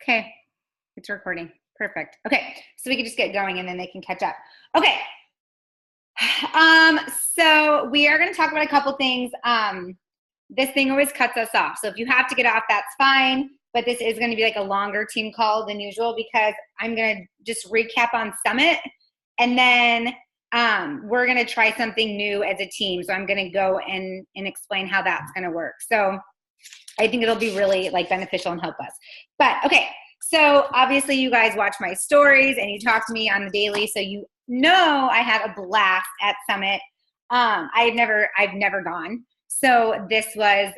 Okay, it's recording. Perfect. Okay, so we can just get going and then they can catch up. Okay. So we are going to talk about a couple things. This thing always cuts us off. So if you have to get off, that's fine. But this is going to be like a longer team call than usual because I'm going to just recap on Summit. And then we're going to try something new as a team. So I'm going to go and explain how that's going to work. So I think it'll be really like beneficial and help us. But okay, so obviously you guys watch my stories and you talk to me on the daily. So you know I had a blast at Summit. I've never gone. So this was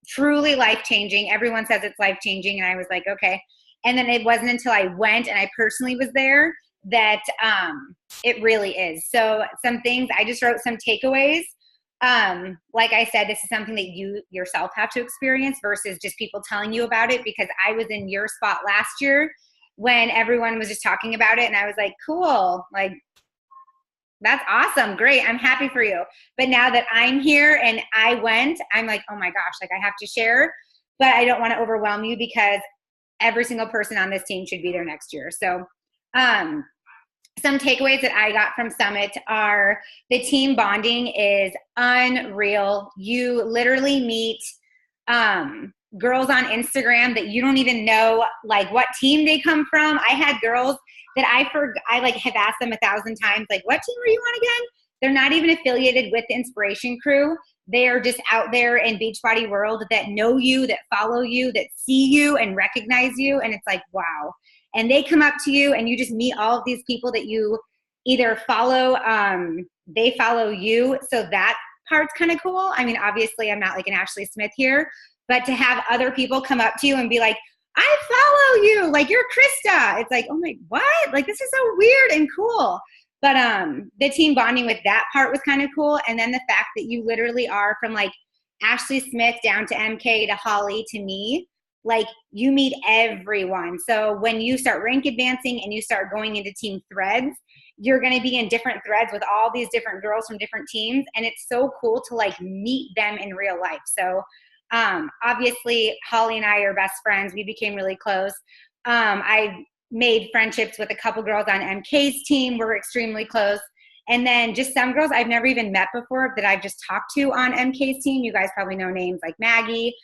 truly life-changing. Everyone says it's life-changing, and I was like, okay. And then it wasn't until I went and I personally was there that it really is. So some things, I just wrote some takeaways. Like I said, this is something that you yourself have to experience versus just people telling you about it, because I was in your spot last year when everyone was just talking about it and I was like, cool, like that's awesome. Great. I'm happy for you. But now that I'm here and I went, I'm like, oh my gosh, like I have to share, but I don't want to overwhelm you because every single person on this team should be there next year. So, some takeaways that I got from Summit are the team bonding is unreal. You literally meet girls on Instagram that you don't even know like what team they come from. I had girls that I like have asked them 1,000 times, like, what team are you on again? They're not even affiliated with the Inspiration Crew. They are just out there in Beachbody world that know you, that follow you, that see you and recognize you. And it's like, wow. And they come up to you and you just meet all of these people that you either follow, they follow you. So that part's kind of cool. I mean, obviously I'm not like an Ashley Smith here, but to have other people come up to you and be like, I follow you, like you're Krista. It's like, oh my, what? Like, this is so weird and cool. But the team bonding with that part was kind of cool. And then the fact that you literally are from like Ashley Smith down to MK to Holly to me, like you meet everyone. So when you start rank advancing and you start going into team threads, you're going to be in different threads with all these different girls from different teams. And it's so cool to like meet them in real life. So obviously Holly and I are best friends. We became really close. I made friendships with a couple girls on MK's team. We're extremely close. And then just some girls I've never even met before that I've just talked to on MK's team. You guys probably know names like Maggie.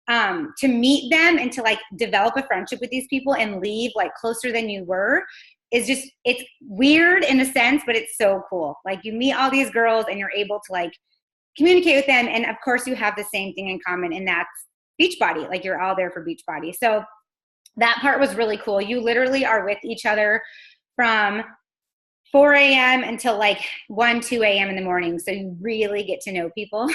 To meet them and to like develop a friendship with these people and leave like closer than you were is just, it's weird in a sense, but it's so cool. Like you meet all these girls and you're able to like communicate with them. And of course you have the same thing in common, and that's Beachbody. Like you're all there for Beachbody. So that part was really cool. You literally are with each other from 4 a.m. until like 1, 2 a.m. in the morning. So you really get to know people.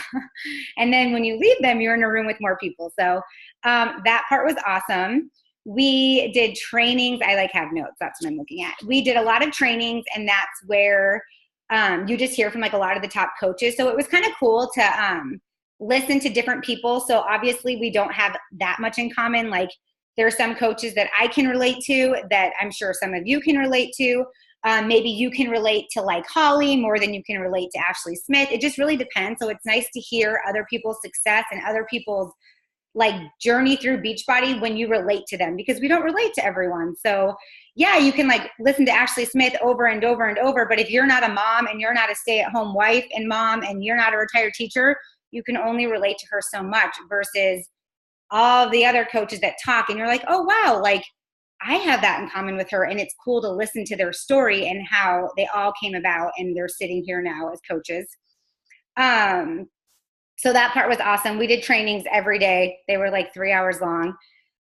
And then when you leave them, you're in a room with more people. So that part was awesome. We did trainings. I like have notes. That's what I'm looking at. We did a lot of trainings, and that's where you just hear from like a lot of the top coaches. So it was kind of cool to listen to different people. So obviously we don't have that much in common. Like there are some coaches that I can relate to that I'm sure some of you can relate to. Maybe you can relate to like Holly more than you can relate to Ashley Smith. It just really depends. So it's nice to hear other people's success and other people's like journey through Beachbody when you relate to them, because we don't relate to everyone. So yeah, you can like listen to Ashley Smith over and over and over, but if you're not a mom and you're not a stay-at-home wife and mom and you're not a retired teacher, you can only relate to her so much versus all the other coaches that talk and you're like, oh wow, like I have that in common with her, and it's cool to listen to their story and how they all came about, and they're sitting here now as coaches. So that part was awesome. We did trainings every day. They were like 3 hours long.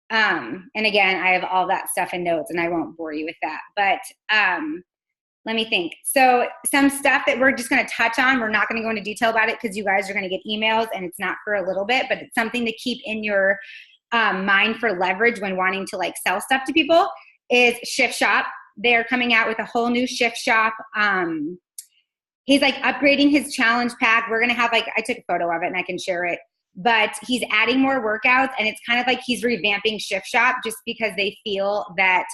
And again, I have all that stuff in notes and I won't bore you with that, but let me think. So some stuff that we're just going to touch on, we're not going to go into detail about it because you guys are going to get emails and it's not for a little bit, but it's something to keep in your mind for leverage when wanting to like sell stuff to people is Shift Shop. They're coming out with a whole new Shift Shop. He's like upgrading his challenge pack. We're going to have like, I took a photo of it and I can share it, but he's adding more workouts, and it's kind of like he's revamping Shift Shop just because they feel that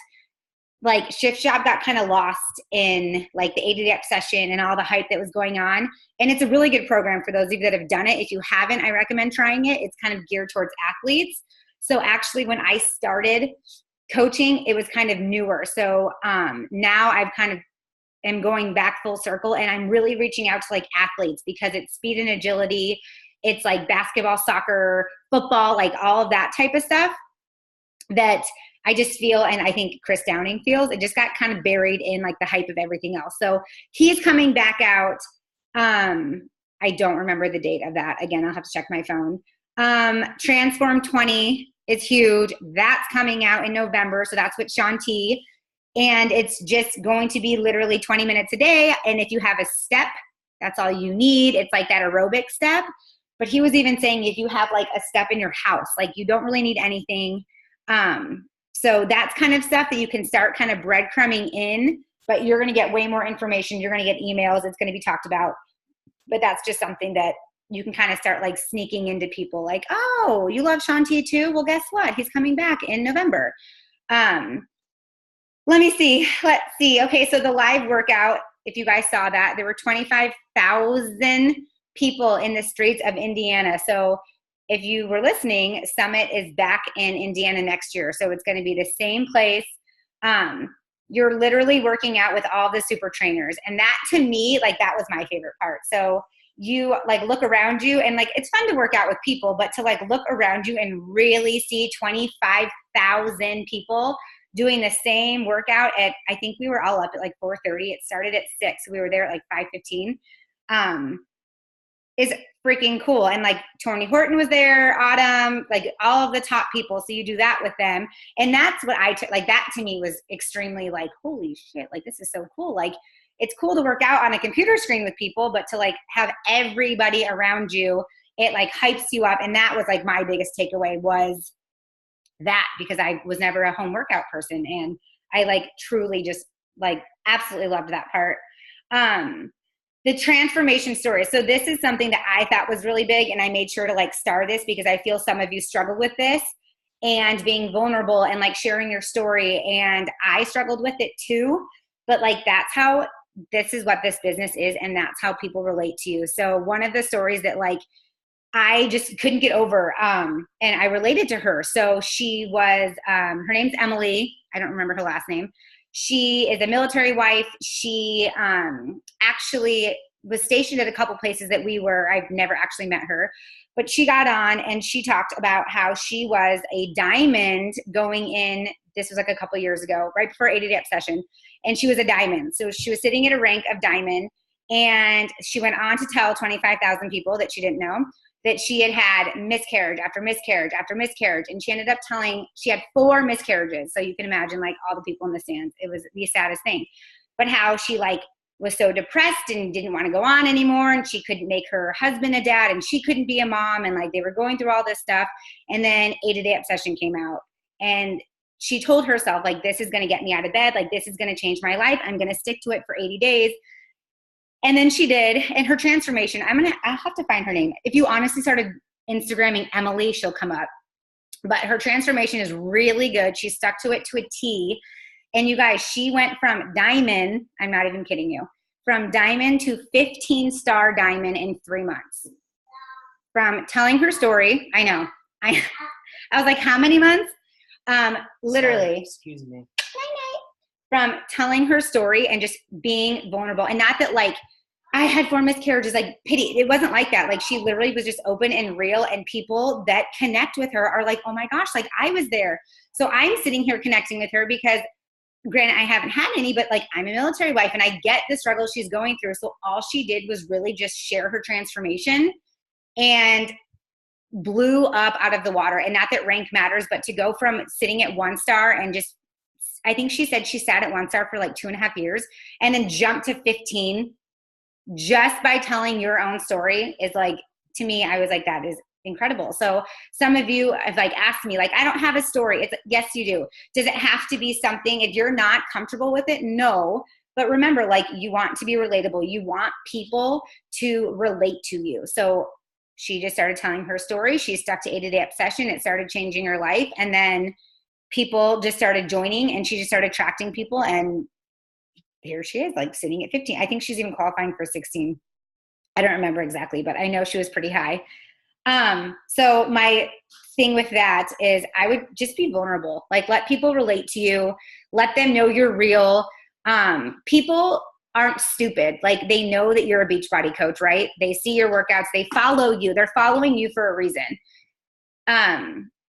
like Shift Shop got kind of lost in like the 80 Day session and all the hype that was going on. And it's a really good program for those of you that have done it. If you haven't, I recommend trying it. It's kind of geared towards athletes. So actually when I started coaching, it was kind of newer. So now I've kind of am going back full circle, and I'm really reaching out to like athletes because it's speed and agility. It's like basketball, soccer, football, like all of that type of stuff that I just feel, and I think Chris Downing feels, it just got kind of buried in like the hype of everything else. So he's coming back out. I don't remember the date of that. Again, I'll have to check my phone. Transform 20 is huge. That's coming out in November. So that's with Shaun T. And it's just going to be literally 20 minutes a day. And if you have a step, that's all you need. It's like that aerobic step. But he was even saying if you have like a step in your house, like you don't really need anything. So that's kind of stuff that you can start kind of breadcrumbing in, but you're going to get way more information. You're going to get emails. It's going to be talked about. But that's just something that you can kind of start like sneaking into people like, oh, you love Shaun T too? Well, guess what? He's coming back in November. Let me see. Let's see. Okay, so the live workout, if you guys saw that, there were 25,000 people in the streets of Indiana. So if you were listening, Summit is back in Indiana next year. So it's going to be the same place. You're literally working out with all the super trainers. And that to me, like that was my favorite part. So you like look around you and like, it's fun to work out with people, but to like look around you and really see 25,000 people doing the same workout at, I think we were all up at like 4:30. It started at 6. We were there at like 5:15. Is freaking cool. And like Tony Horton was there, Autumn, like all of the top people. So you do that with them. And that's what I took, like that to me was extremely like, holy shit, like this is so cool. Like it's cool to work out on a computer screen with people, but to like have everybody around you, it like hypes you up. And that was like my biggest takeaway was that, because I was never a home workout person. And I like truly just like absolutely loved that part. The transformation story. So this is something that I thought was really big, and I made sure to like star this because I feel some of you struggle with this and being vulnerable and like sharing your story. And I struggled with it too, but like that's how, this is what this business is, and that's how people relate to you. So one of the stories that like I just couldn't get over, and I related to her. So she was, her name's Emily. I don't remember her last name. She is a military wife. She actually was stationed at a couple places that we were. I've never actually met her, but she got on and she talked about how she was a diamond going in. This was like a couple years ago, right before 80 Day Obsession, and she was a diamond. So she was sitting at a rank of diamond, and she went on to tell 25,000 people that she didn't know that she had had miscarriage after miscarriage after miscarriage. And she ended up telling, she had 4 miscarriages. So you can imagine like all the people in the stands, it was the saddest thing. But how she like was so depressed and didn't want to go on anymore. And she couldn't make her husband a dad, and she couldn't be a mom. And like they were going through all this stuff. And then 80 Day Obsession came out. And she told herself like, this is going to get me out of bed. Like this is going to change my life. I'm going to stick to it for 80 days. And then she did, and her transformation, I'll have to find her name. If you honestly started Instagramming Emily, she'll come up. But her transformation is really good. She stuck to it to a T. And you guys, she went from diamond, I'm not even kidding you, from diamond to 15-star diamond in 3 months. From telling her story, I know. I was like, how many months? Literally. Sorry, excuse me. From telling her story and just being vulnerable. And not that like, I had 4 miscarriages, like pity. It wasn't like that. Like she literally was just open and real, and people that connect with her are like, oh my gosh, like I was there. So I'm sitting here connecting with her because granted I haven't had any, but like I'm a military wife and I get the struggle she's going through. So all she did was really just share her transformation and blew up out of the water. And not that rank matters, but to go from sitting at 1 star and just, I think she said she sat at 1 star for like 2.5 years and then jumped to 15 just by telling your own story is like, to me, I was like, that is incredible. So some of you have like asked me like, I don't have a story. It's yes, you do. Does it have to be something? If you're not comfortable with it, no. But remember, like you want to be relatable. You want people to relate to you. So she just started telling her story. She stuck to 80 Day Obsession. It started changing her life. And then people just started joining, and she just started attracting people. And here she is, like sitting at 15. I think she's even qualifying for 16. I don't remember exactly, but I know she was pretty high. So my thing with that is I would just be vulnerable. Like, let people relate to you. Let them know you're real. People aren't stupid. Like, they know that you're a Beachbody coach, right? They see your workouts. They follow you. They're following you for a reason.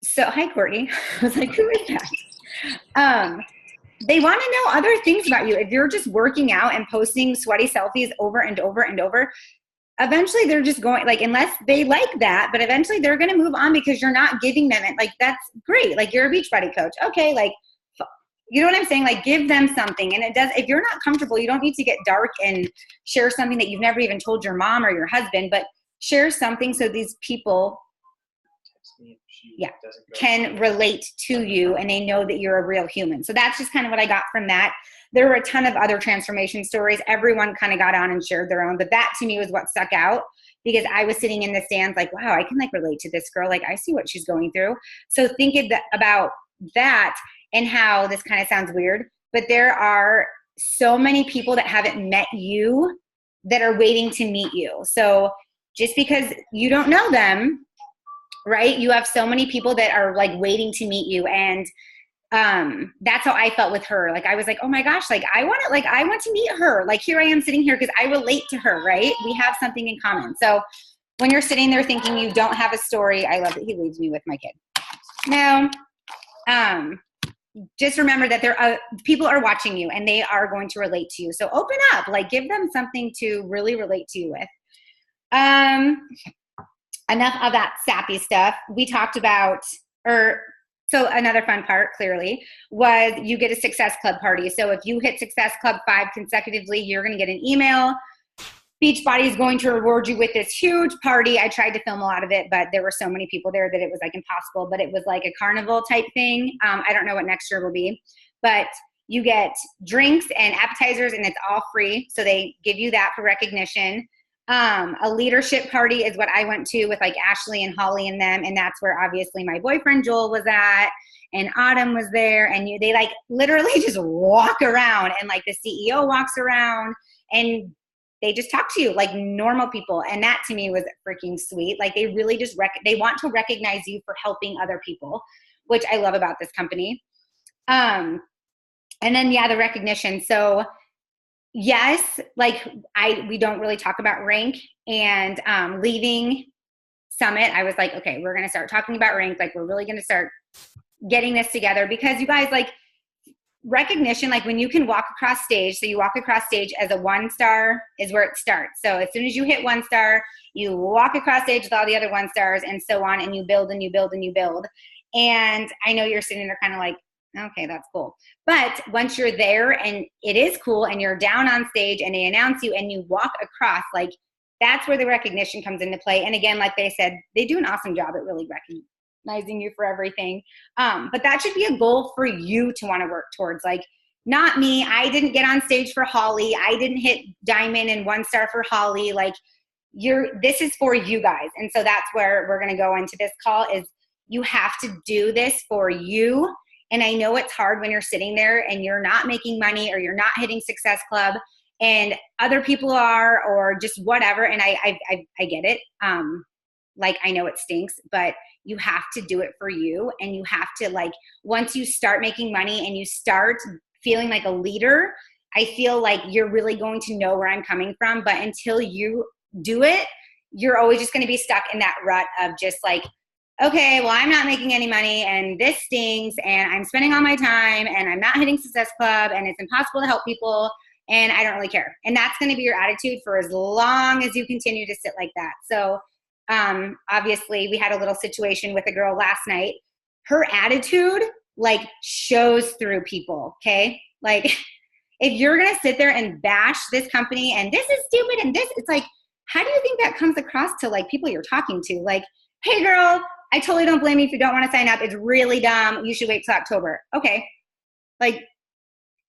So hi, Courtney. I was like, who is that? They want to know other things about you. If you're just working out and posting sweaty selfies over and over and over, eventually they're just going, like, unless they like that, but eventually they're going to move on because you're not giving them it. Like, that's great. Like, you're a Beachbody coach. Okay. Like, you know what I'm saying? Like, give them something. And it does, if you're not comfortable, you don't need to get dark and share something that you've never even told your mom or your husband, but share something so these people can relate to you and they know that you're a real human. So that's just kind of what I got from that. There were a ton of other transformation stories. Everyone kind of got on and shared their own, but that to me was what stuck out, because I was sitting in the stands like, wow, I can like relate to this girl. Like, I see what she's going through. So think about that, and how this kind of sounds weird, but there are so many people that haven't met you that are waiting to meet you. So just because you don't know them, right? You have so many people that are like waiting to meet you. And that's how I felt with her. Like, I was like, oh my gosh, like I want to meet her. Like, here I am sitting here because I relate to her, right? We have something in common. So when you're sitting there thinking you don't have a story, I love that he leaves me with my kid. Now, just remember that people are watching you and they are going to relate to you. So open up, like, give them something to really relate to you with. Enough of that sappy stuff. We talked about, so another fun part, clearly, was you get a Success Club party. So if you hit Success Club 5 consecutively, you're going to get an email. Beachbody is going to reward you with this huge party. I tried to film a lot of it, but there were so many people there that it was like impossible, but it was like a carnival type thing. I don't know what next year will be, but you get drinks and appetizers and it's all free. So they give you that for recognition. A leadership party is what I went to with like Ashley and Holly and them. And that's where obviously my boyfriend Joel was at, and Autumn was there, and they like literally just walk around, and like the CEO walks around and they just talk to you like normal people. And that to me was freaking sweet. Like, they really just, they want to recognize you for helping other people, which I love about this company. And then, yeah, the recognition. So yes, like we don't really talk about rank, and leaving Summit, I was like, okay, we're going to start talking about rank. Like, we're really going to start getting this together, because you guys, like, recognition, like when you can walk across stage, so you walk across stage as a 1-star is where it starts. So as soon as you hit 1 star, you walk across stage with all the other 1-stars and so on, and you build and you build and you build. And I know you're sitting there kind of like, okay, that's cool. But once you're there and it is cool and you're down on stage and they announce you and you walk across, like, that's where the recognition comes into play. And again, like they said, they do an awesome job at really recognizing you for everything. But that should be a goal for you to want to work towards. Like, not me. I didn't get on stage for Holly. I didn't hit diamond and 1-star for Holly. Like, this is for you guys. And so that's where we're going to go into this call, is you have to do this for you. And I know it's hard when you're sitting there and you're not making money, or you're not hitting Success Club and other people are, or just whatever. And I get it. Like, I know it stinks, but you have to do it for you. And you have to, like, once you start making money and you start feeling like a leader, I feel like you're really going to know where I'm coming from. But until you do it, you're always just going to be stuck in that rut of just like, okay, well, I'm not making any money and this stinks and I'm spending all my time and I'm not hitting Success Club and it's impossible to help people and I don't really care. And that's going to be your attitude for as long as you continue to sit like that. So obviously we had a little situation with a girl last night. Her attitude like shows through people. Okay. Like, if you're going to sit there and bash this company and this is stupid and this, it's like, how do you think that comes across to like people you're talking to? Like, hey girl, I totally don't blame you if you don't want to sign up. It's really dumb. You should wait till October. Okay. Like,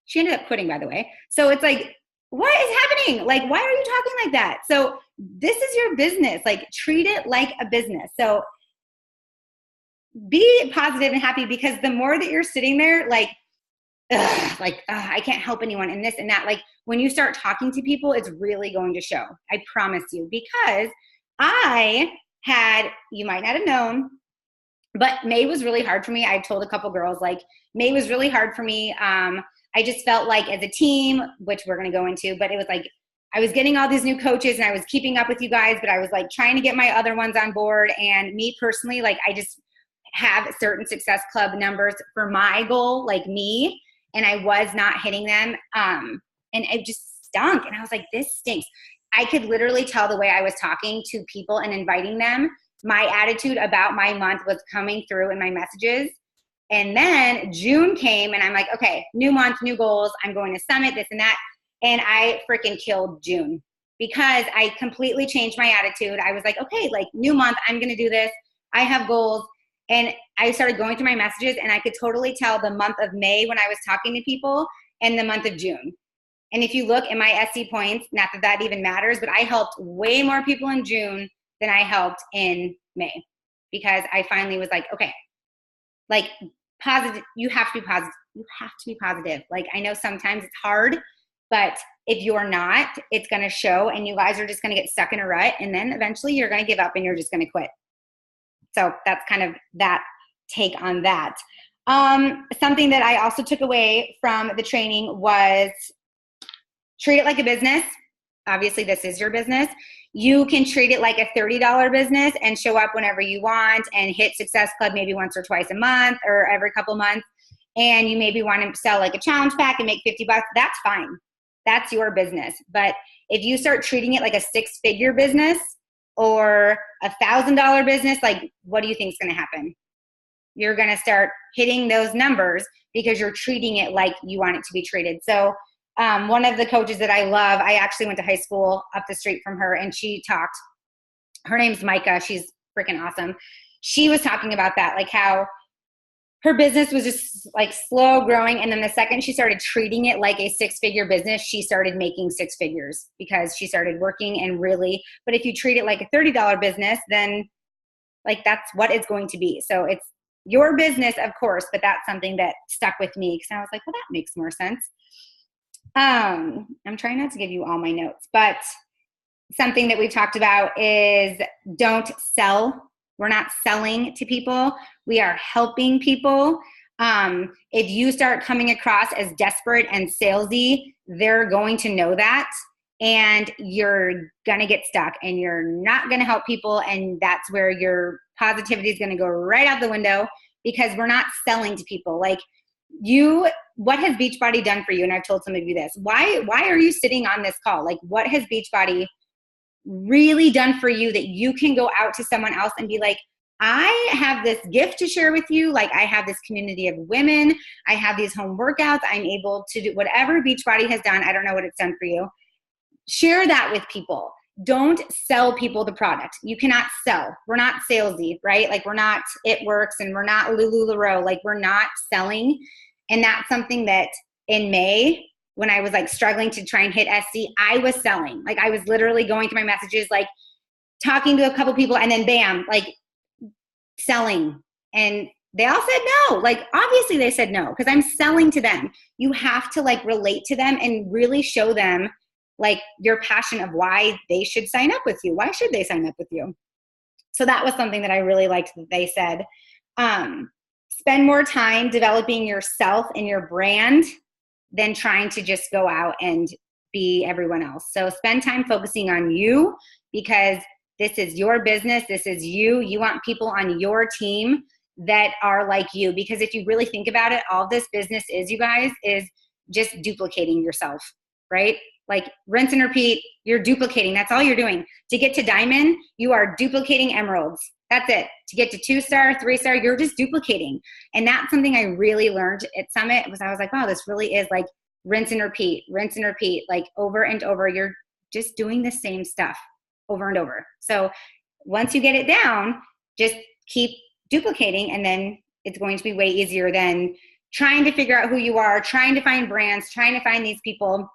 she ended up quitting, by the way. So it's like, what is happening? Like, why are you talking like that? So this is your business. Like, treat it like a business. So be positive and happy, because the more that you're sitting there, like, I can't help anyone in this and that. Like, when you start talking to people, it's really going to show. I promise you, because I you might not have known, but May was really hard for me. I told a couple girls, like, May was really hard for me. I just felt like as a team, which we're going to go into, but it was like, I was getting all these new coaches and I was keeping up with you guys, but I was like trying to get my other ones on board. And me personally, like, I just have certain Success Club numbers for my goal, like me, and I was not hitting them. And it just stunk. And I was like, this stinks. I could literally tell the way I was talking to people and inviting them. My attitude about my month was coming through in my messages. And then June came and I'm like, okay, new month, new goals. I'm going to Summit, this and that. And I freaking killed June because I completely changed my attitude. I was like, okay, like, new month, I'm going to do this. I have goals. And I started going through my messages and I could totally tell the month of May when I was talking to people and the month of June. And if you look at my SC points, not that that even matters, but I helped way more people in June than I helped in May because I finally was like, okay, like, positive, you have to be positive. You have to be positive. Like, I know sometimes it's hard, but if you're not, it's going to show and you guys are just going to get stuck in a rut. And then eventually you're going to give up and you're just going to quit. So that's kind of that take on that. Something that I also took away from the training was treat it like a business. Obviously, this is your business. You can treat it like a $30 business and show up whenever you want and hit Success Club maybe once or twice a month or every couple months. And you maybe want to sell like a challenge pack and make $50. That's fine. That's your business. But if you start treating it like a six-figure business or $1,000 business, like, what do you think is going to happen? You're going to start hitting those numbers because you're treating it like you want it to be treated. So one of the coaches that I love, I actually went to high school up the street from her, and she talked, her name's Micah. She's freaking awesome. She was talking about that, like how her business was just like slow growing. And then the second she started treating it like a six-figure business, she started making six figures because she started working and really, but if you treat it like a $30 business, then like that's what it's going to be. So it's your business, of course, but that's something that stuck with me because I was like, well, that makes more sense. I'm trying not to give you all my notes, but something that we've talked about is don't sell. We're not selling to people. We are helping people. If you start coming across as desperate and salesy, they're going to know that, and you're going to get stuck and you're not going to help people. And that's where your positivity is going to go right out the window because we're not selling to people. Like, what has Beachbody done for you? And I've told some of you this. Why are you sitting on this call? Like, what has Beachbody really done for you that you can go out to someone else and be like, I have this gift to share with you. Like, I have this community of women. I have these home workouts. I'm able to do whatever Beachbody has done. I don't know what it's done for you. Share that with people. Don't sell people the product. You cannot sell. We're not salesy, right? Like, we're not It Works and we're not LuLaRoe. Like, we're not selling. And that's something that in May, when I was like struggling to try and hit SC, I was selling. Like, I was literally going through my messages, like talking to a couple people, and then bam, like selling. And they all said no. Like, obviously they said no because I'm selling to them. You have to like relate to them and really show them like your passion of why they should sign up with you. Why should they sign up with you? So that was something that I really liked that they said. Spend more time developing yourself and your brand than trying to just go out and be everyone else. So spend time focusing on you because this is your business. This is you. You want people on your team that are like you. Because if you really think about it, all this business is, you guys, is just duplicating yourself, right? Like, rinse and repeat, you're duplicating. That's all you're doing. To get to diamond, you are duplicating emeralds. That's it. To get to 2-star, 3-star, you're just duplicating. And that's something I really learned at Summit was I was like, wow, this really is like rinse and repeat, like over and over. You're just doing the same stuff over and over. So once you get it down, just keep duplicating, and then it's going to be way easier than trying to figure out who you are, trying to find brands, trying to find these people.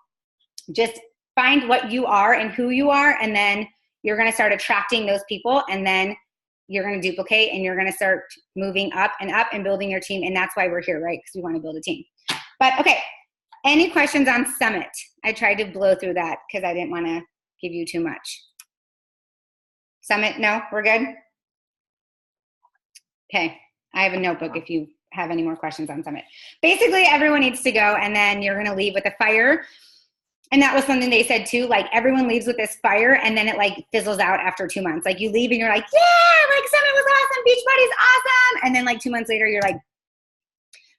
Just find what you are and who you are, and then you're going to start attracting those people, and then you're going to duplicate, and you're going to start moving up and building your team. And that's why we're here, right? Because we want to build a team. But okay, any questions on Summit? I tried to blow through that because I didn't want to give you too much. Summit, no, we're good? Okay, I have a notebook if you have any more questions on Summit. Basically, everyone needs to go, and then you're gonna leave with a fire. And that was something they said too, like everyone leaves with this fire and then it like fizzles out after 2 months. Like you leave and you're like, yeah, like Summit was awesome, Beachbody's awesome. And then like 2 months later, you're like,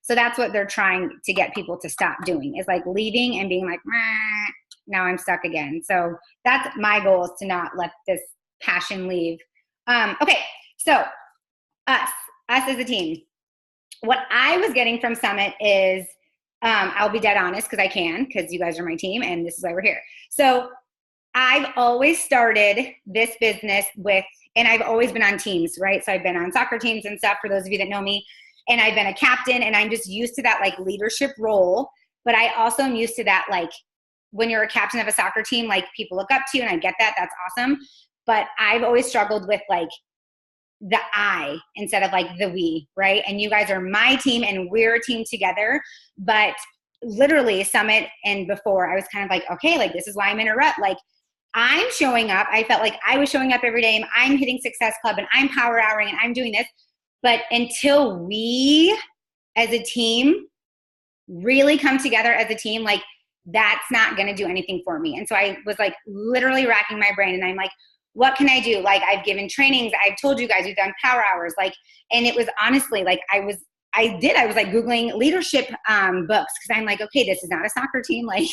so that's what they're trying to get people to stop doing, is like leaving and being like, now I'm stuck again. So that's my goal, is to not let this passion leave. Okay, so us as a team. What I was getting from Summit is, I'll be dead honest because I can, because you guys are my team and this is why we're here. So I've always started this business with, and I've always been on teams, right? So I've been on soccer teams and stuff, for those of you that know me, and I've been a captain, and I'm just used to that like leadership role. But I also am used to that, like when you're a captain of a soccer team, like people look up to you, and I get that, that's awesome. But I've always struggled with like the I instead of like the we, right? And you guys are my team and we're a team together. But literally Summit and before, I was kind of like, okay, like this is why I'm in a rut. Like I'm showing up. I felt like I was showing up every day, and I'm hitting Success Club and I'm power houring and I'm doing this. But until we as a team really come together as a team, like that's not going to do anything for me. And so I was like literally racking my brain, and I'm like, what can I do? Like I've given trainings. I've told you guys we've done power hours. Like, and it was honestly like I was like Googling leadership books, because I'm like, okay, this is not a soccer team. Like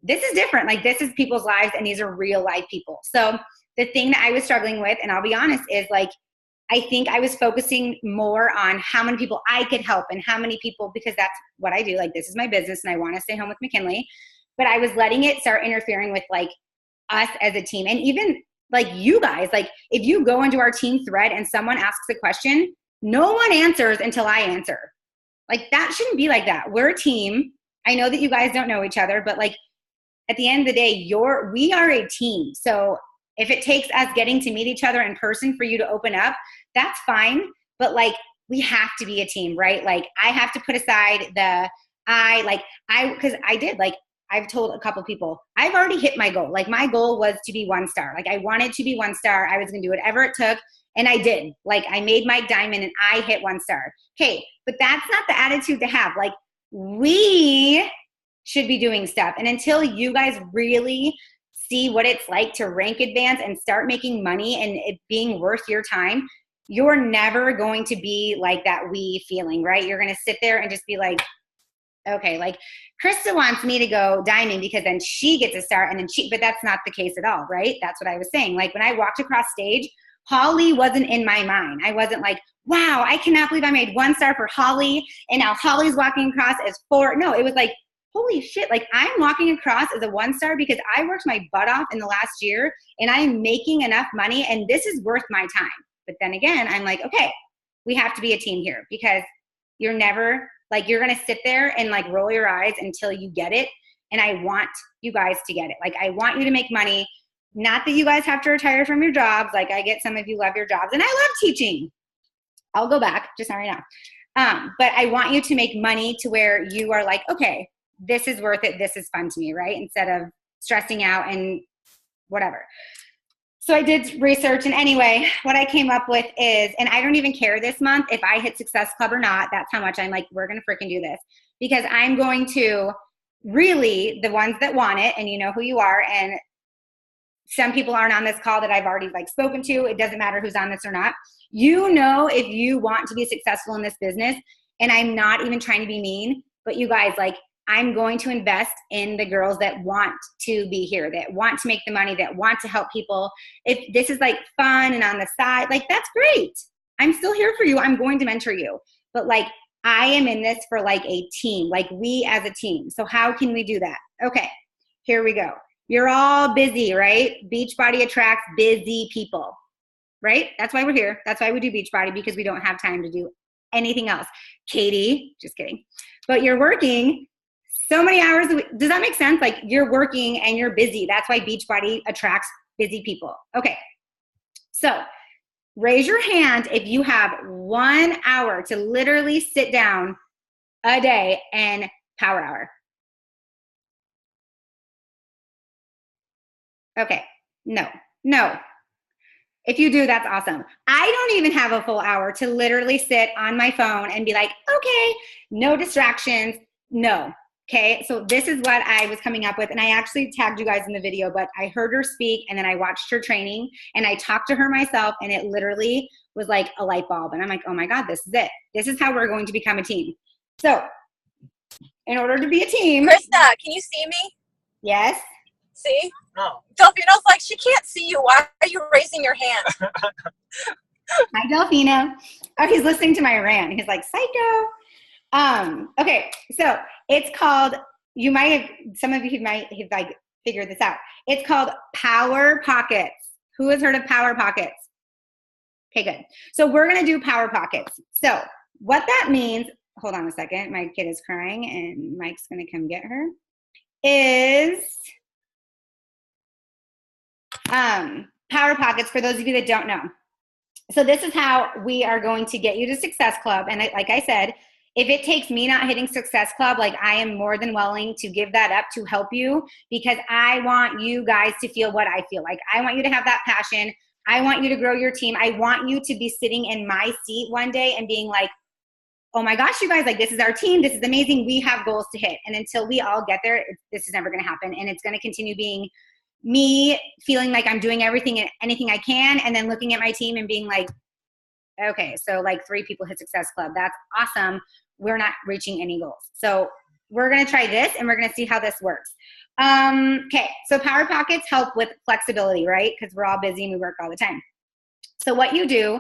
this is different. Like this is people's lives, and these are real life people. So the thing that I was struggling with, and I'll be honest, is like, I think I was focusing more on how many people I could help and how many people, because that's what I do. Like this is my business and I want to stay home with McKinley. But I was letting it start interfering with like us as a team. And even like you guys, like if you go into our team thread and someone asks a question, no one answers until I answer. Like that shouldn't be like that. We're a team. I know that you guys don't know each other, but like at the end of the day, we are a team. So if it takes us getting to meet each other in person for you to open up, that's fine. But like we have to be a team, right? Like I have to put aside because I did, like I've told a couple people, I've already hit my goal. Like my goal was to be 1 star. Like I wanted to be 1 star. I was going to do whatever it took. And I did. Like I made Mike Diamond and I hit 1 star. Okay. But that's not the attitude to have. Like we should be doing stuff. And until you guys really see what it's like to rank advance and start making money and it being worth your time, you're never going to be like that we feeling, right? You're going to sit there and just be like, okay, like Krista wants me to go diamond because then she gets a star, and then but that's not the case at all, right? That's what I was saying. Like when I walked across stage, Holly wasn't in my mind. I wasn't like, wow, I cannot believe I made 1 star for Holly, and now Holly's walking across as 4. No, it was like, holy shit, like I'm walking across as a 1 star because I worked my butt off in the last year and I'm making enough money and this is worth my time. But then again, I'm like, okay, we have to be a team here, because you're never, like you're going to sit there and like roll your eyes until you get it. And I want you guys to get it. Like I want you to make money. Not that you guys have to retire from your jobs. Like I get some of you love your jobs, and I love teaching. I'll go back, just not right now. But I want you to make money to where you are like, okay, this is worth it. This is fun to me, right? Instead of stressing out and whatever. So I did research, and anyway, what I came up with is, and I don't even care this month if I hit Success Club or not. That's how much I'm like, we're going to freaking do this, because I'm going to really, the ones that want it, and you know who you are, and some people aren't on this call that I've already like spoken to. It doesn't matter who's on this or not. You know, if you want to be successful in this business, and I'm not even trying to be mean, but you guys, like, I'm going to invest in the girls that want to be here, that want to make the money, that want to help people. If this is like fun and on the side, like that's great. I'm still here for you. I'm going to mentor you. But like, I am in this for like a team, like we as a team. So how can we do that? Okay, here we go. You're all busy, right? Beachbody attracts busy people, right? That's why we're here. That's why we do Beachbody, because we don't have time to do anything else. Katie, just kidding. But you're working so many hours a week. Does that make sense? Like you're working and you're busy. That's why Beachbody attracts busy people. Okay. So raise your hand if you have 1 hour to literally sit down a day and power hour. Okay. No. If you do, that's awesome. I don't even have a full hour to literally sit on my phone and be like, okay, no distractions, no. Okay, so this is what I was coming up with, and I actually tagged you guys in the video, but I heard her speak, and then I watched her training, and I talked to her myself, and it literally was like a light bulb, and I'm like, oh my God, this is it. This is how we're going to become a team. So in order to be a team. Krista, can you see me? Yes. See? No. Delfino's like, she can't see you. Why are you raising your hand? Hi, Delfino. Oh, he's listening to my rant. He's like, psycho. Okay, so it's called, some of you might have like figured this out. It's called Power Pockets. Who has heard of Power Pockets? Okay, good. So we're going to do Power Pockets. So what that means, hold on a second. My kid is crying and Mike's going to come get her, is Power Pockets, for those of you that don't know. So this is how we are going to get you to Success Club. And like I said, if it takes me not hitting Success Club, like I am more than willing to give that up to help you, because I want you guys to feel what I feel like. I want you to have that passion. I want you to grow your team. I want you to be sitting in my seat one day and being like, oh my gosh, you guys, like this is our team. This is amazing. We have goals to hit. And until we all get there, this is never going to happen. And it's going to continue being me feeling like I'm doing everything and anything I can, and then looking at my team and being like, okay, so like 3 people hit Success Club. That's awesome. We're not reaching any goals. So we're going to try this and we're going to see how this works. Okay, so Power Pockets help with flexibility, right? Because we're all busy and we work all the time. So what you do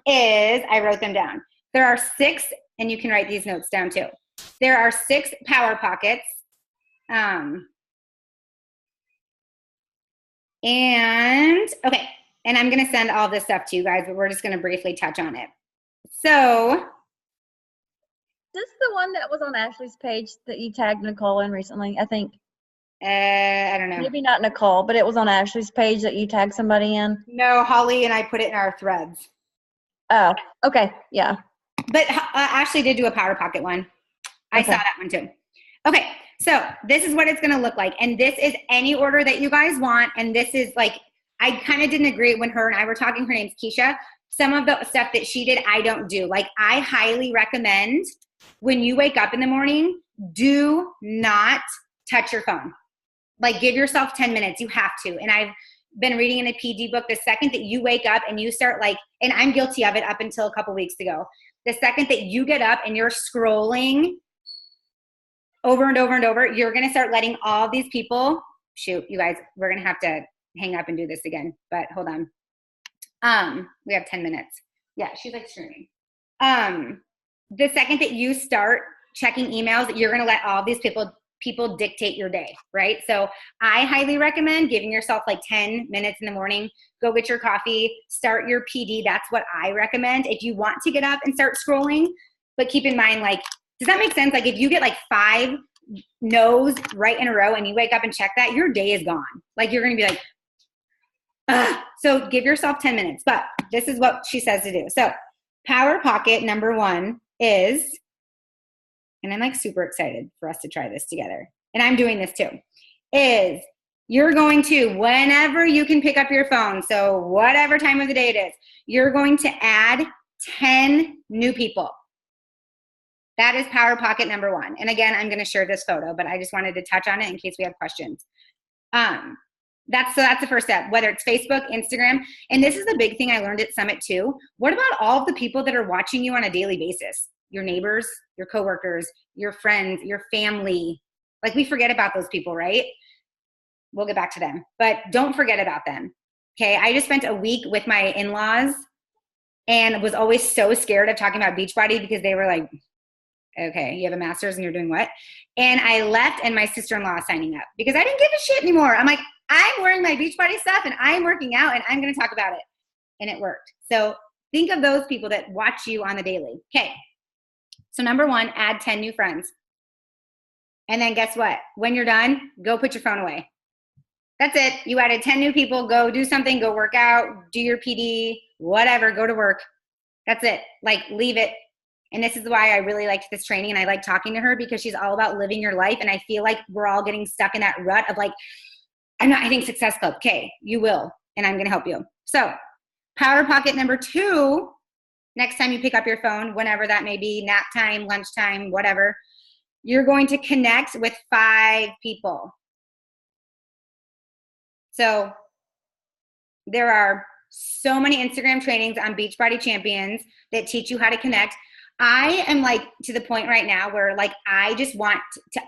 is, I wrote them down. There are 6, and you can write these notes down too. There are 6 Power Pockets. Okay, and I'm going to send all this stuff to you guys, but we're just going to briefly touch on it. So, this is the one that was on Ashley's page that you tagged Nicole in recently, I think. I don't know. Maybe not Nicole, but it was on Ashley's page that you tagged somebody in. No, Holly and I put it in our threads. Oh, okay, yeah. But Ashley did do a Power Pocket one. I saw that one too. Okay, so this is what it's going to look like. And this is any order that you guys want. And this is like, I kind of didn't agree when her and I were talking. Her name's Keisha. Some of the stuff that she did, I don't do. Like, I highly recommend when you wake up in the morning, do not touch your phone. Like, give yourself 10 minutes. You have to. And I've been reading in a PD book, the second that you wake up and you start like, and I'm guilty of it up until a couple weeks ago. The second that you get up and you're scrolling over and over and over, you're going to start letting all these people, shoot, you guys, we're going to have to hang up and do this again, but hold on. We have 10 minutes. Yeah, she's like streaming. The second that you start checking emails, you're going to let all these people dictate your day, right? So I highly recommend giving yourself like 10 minutes in the morning, go get your coffee, start your PD. That's what I recommend if you want to get up and start scrolling. But keep in mind, like, does that make sense? Like, if you get like 5 no's right in a row and you wake up and check that, your day is gone. Like, you're going to be like, ugh. So give yourself 10 minutes. But this is what she says to do. So Power Pocket number 1 is, and I'm like super excited for us to try this together, and I'm doing this too, is you're going to, whenever you can pick up your phone, so whatever time of the day it is, you're going to add 10 new people. That is Power Pocket number 1. And again, I'm going to share this photo, but I just wanted to touch on it in case we have questions. That's the first step, whether it's Facebook, Instagram. And this is the big thing I learned at Summit too. What about all of the people that are watching you on a daily basis? Your neighbors, your coworkers, your friends, your family. Like, we forget about those people, right? We'll get back to them, but don't forget about them. Okay. I just spent a week with my in-laws and was always so scared of talking about Beachbody because they were like, okay, you have a master's and you're doing what? And I left, and my sister-in-law is signing up because I didn't give a shit anymore. I'm like, I'm wearing my Beachbody stuff and I'm working out and I'm going to talk about it. And it worked. So think of those people that watch you on the daily. Okay. So number 1, add 10 new friends. And then guess what? When you're done, go put your phone away. That's it. You added 10 new people. Go do something. Go work out. Do your PD. Whatever. Go to work. That's it. Like, leave it. And this is why I really liked this training, and I like talking to her, because she's all about living your life. And I feel like we're all getting stuck in that rut of like, I'm not hitting Success Club. Okay, you will, and I'm going to help you. So Power Pocket number 2, next time you pick up your phone, whenever that may be, nap time, lunchtime, whatever, you're going to connect with 5 people. So there are so many Instagram trainings on Beachbody Champions that teach you how to connect. I am like to the point right now where like I just want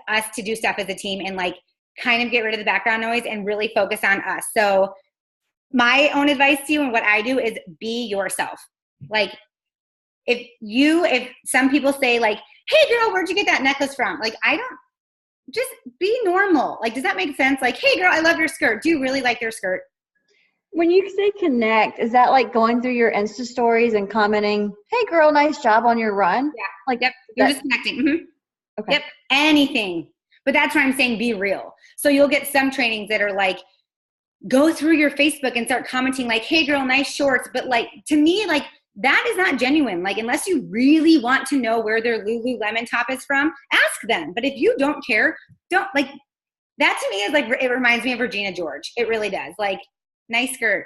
us to do stuff as a team and like kind of get rid of the background noise and really focus on us. So my own advice to you and what I do is be yourself. Like if some people say like, hey girl, where'd you get that necklace from? Like, I don't, just be normal. Like, does that make sense? Like, hey girl, I love your skirt. Do you really like your skirt? When you say connect, is that like going through your Insta stories and commenting, hey girl, nice job on your run? Yeah. Like, yep. You're just connecting. Mm-hmm. Okay. Yep. Anything. But that's why I'm saying be real. So you'll get some trainings that are like, go through your Facebook and start commenting like, hey girl, nice shorts. But like, to me, like that is not genuine. Like, unless you really want to know where their Lululemon top is from, ask them. But if you don't care, don't like, that to me is like, it reminds me of Regina George. It really does. Like, nice skirt.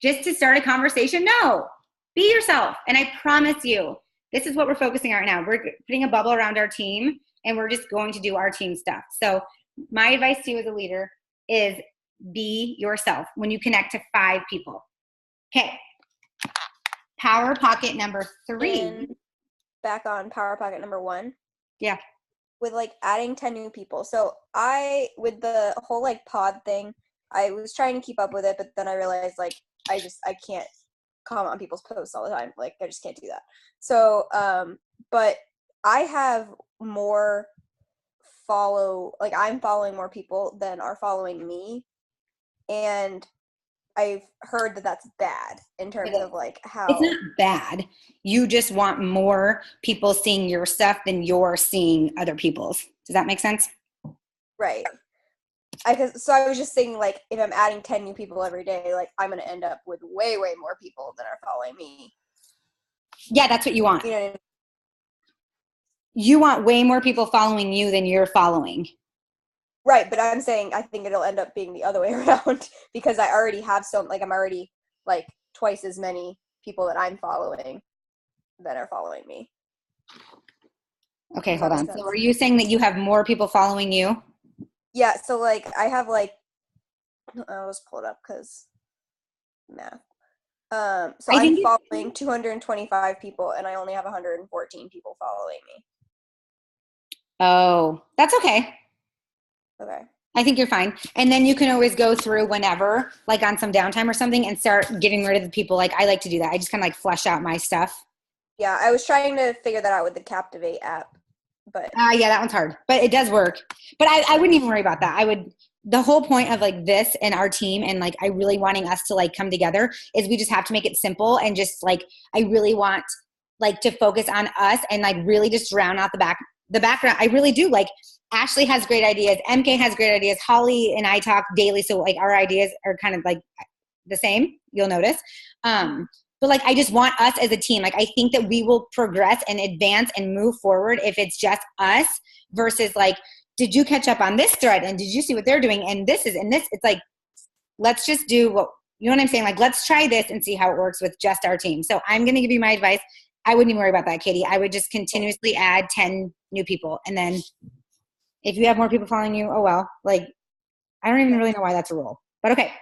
Just to start a conversation? No, be yourself. And I promise you, this is what we're focusing on right now. We're putting a bubble around our team and we're just going to do our team stuff. So my advice to you as a leader is be yourself when you connect to 5 people. Okay. Power Pocket number 3. And back on Power Pocket number 1. Yeah. With like adding 10 new people. So with the whole like pod thing, I was trying to keep up with it, but then I realized like I can't comment on people's posts all the time. Like I just can't do that. So but I have more I'm following more people than are following me, and I've heard that that's bad in terms of like how it's not bad. You just want more people seeing your stuff than you're seeing other people's. Does that make sense? Right. So I was just thinking, like, if I'm adding 10 new people every day, like, I'm going to end up with way, way more people that are following me. Yeah, that's what you want. You know what I mean? You want way more people following you than you're following. Right, but I'm saying I think it'll end up being the other way around because I already have I'm already, like, twice as many people that I'm following that are following me. Okay, hold on. So are you saying that you have more people following you? Yeah, so, like, I have, like, I'll just pull it up because math. So I'm following 225 people, and I only have 114 people following me. Oh, that's okay. Okay. I think you're fine. And then you can always go through whenever, like on some downtime or something, and start getting rid of the people. Like, I like to do that. I just kind of like flush out my stuff. Yeah, I was trying to figure that out with the Captivate app, but yeah, that one's hard, but it does work. But I wouldn't even worry about that. The whole point of like this and our team and like I really wanting us to like come together is we just have to make it simple and just like I really want like to focus on us and like really just drown out the background. I really do. Like Ashley has great ideas. MK has great ideas. Holly and I talk daily. So like our ideas are kind of like the same, you'll notice. But like, I just want us as a team. Like, I think that we will progress and advance and move forward if it's just us versus like, did you catch up on this thread? And did you see what they're doing? And this. It's like, let's just do what, you know what I'm saying? Like, let's try this and see how it works with just our team. So I'm going to give you my advice. I wouldn't even worry about that, Katie. I would just continuously add 10 new people. And then if you have more people following you, oh, well, like, I don't even really know why that's a rule, but okay.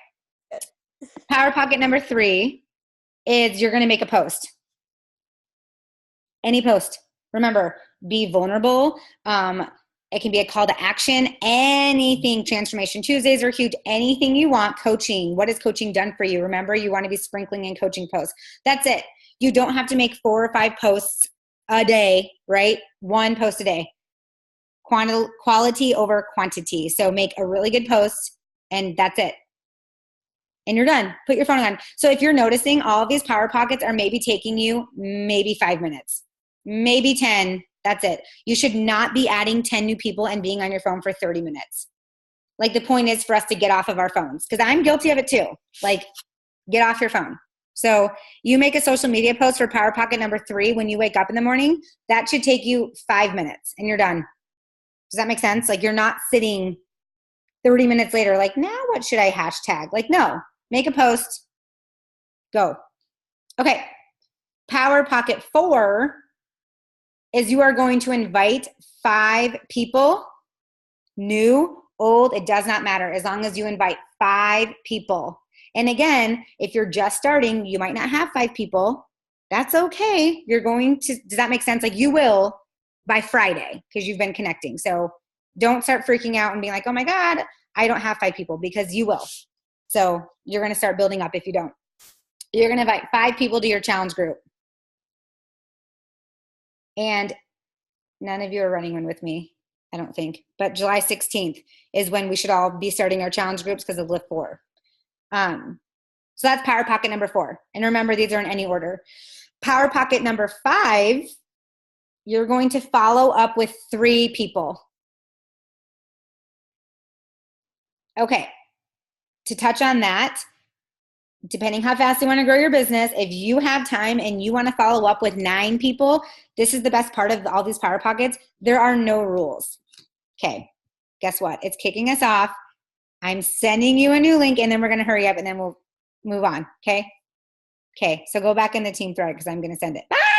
Power Pocket number 3 is you're going to make a post. Any post. Remember, be vulnerable. It can be a call to action. Anything. Transformation Tuesdays are huge. Anything you want. Coaching. What has coaching done for you? Remember, you want to be sprinkling in coaching posts. That's it. You don't have to make 4 or 5 posts a day, right? 1 post a day. Quality over quantity. So make a really good post and that's it. And you're done. Put your phone on. So if you're noticing, all of these Power Pockets are maybe taking you maybe 5 minutes, maybe 10. That's it. You should not be adding 10 new people and being on your phone for 30 minutes. Like the point is for us to get off of our phones because I'm guilty of it too. Like get off your phone. So you make a social media post for Power Pocket number 3 when you wake up in the morning. That should take you 5 minutes and you're done. Does that make sense? Like you're not sitting 30 minutes later like, now what should I hashtag? Like no. Make a post, Go. Okay. Power Pocket 4 is you are going to invite 5 people, new, old, it does not matter, as long as you invite 5 people. And again, if you're just starting, you might not have 5 people. That's okay. You're going to, does that make sense? Like you will by Friday because you've been connecting. So don't start freaking out and being like, oh my God, I don't have 5 people, because you will. So you're going to start building up if you don't. You're going to invite 5 people to your challenge group. And none of you are running one with me, I don't think. But July 16th is when we should all be starting our challenge groups because of Lift 4. So that's Power Pocket number 4. And remember, these are in any order. Power Pocket number 5, you're going to follow up with 3 people. Okay. To touch on that, depending how fast you want to grow your business, if you have time and you want to follow up with 9 people, this is the best part of all these Power Pockets. There are no rules. Okay, guess what? It's kicking us off. I'm sending you a new link, and then we're going to hurry up, and then we'll move on, okay? Okay, so go back in the team thread because I'm going to send it. Bye!